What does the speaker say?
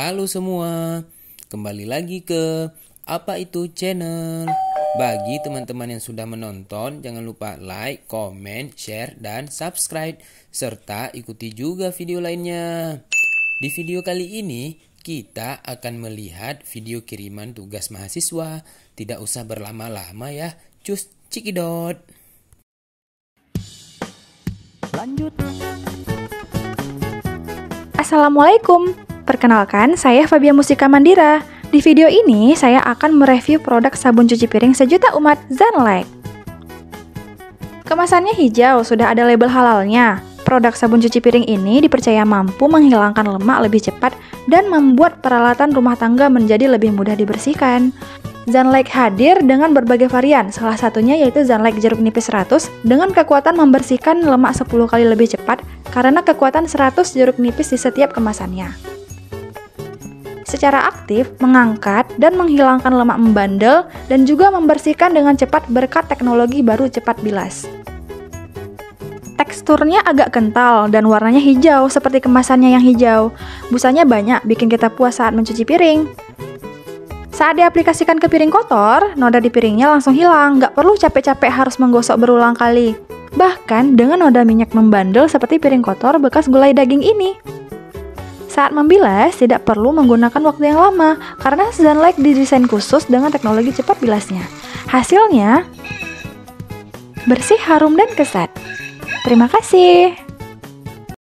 Halo semua, kembali lagi ke Apa Itu Channel. Bagi teman-teman yang sudah menonton, jangan lupa like, comment, share, dan subscribe. Serta ikuti juga video lainnya. Di video kali ini, kita akan melihat video kiriman tugas mahasiswa. Tidak usah berlama-lama ya, cus cikidot. Lanjut. Assalamualaikum. Perkenalkan, saya Fabia Mustika Mandira. Di video ini, saya akan mereview produk sabun cuci piring sejuta umat Zanlek. Kemasannya hijau, sudah ada label halalnya. Produk sabun cuci piring ini dipercaya mampu menghilangkan lemak lebih cepat dan membuat peralatan rumah tangga menjadi lebih mudah dibersihkan. Zanlek hadir dengan berbagai varian, salah satunya yaitu Zanlek jeruk nipis 100 dengan kekuatan membersihkan lemak 10 kali lebih cepat karena kekuatan 100 jeruk nipis di setiap kemasannya. Secara aktif, mengangkat dan menghilangkan lemak membandel dan juga membersihkan dengan cepat berkat teknologi baru cepat bilas. Teksturnya agak kental dan warnanya hijau seperti kemasannya yang hijau. Busanya banyak, bikin kita puas saat mencuci piring. Saat diaplikasikan ke piring kotor, noda di piringnya langsung hilang, nggak perlu capek-capek harus menggosok berulang kali. Bahkan dengan noda minyak membandel seperti piring kotor bekas gulai daging ini. Saat membilas, tidak perlu menggunakan waktu yang lama, karena Zanlek didesain khusus dengan teknologi cepat bilasnya. Hasilnya, bersih, harum, dan kesat. Terima kasih.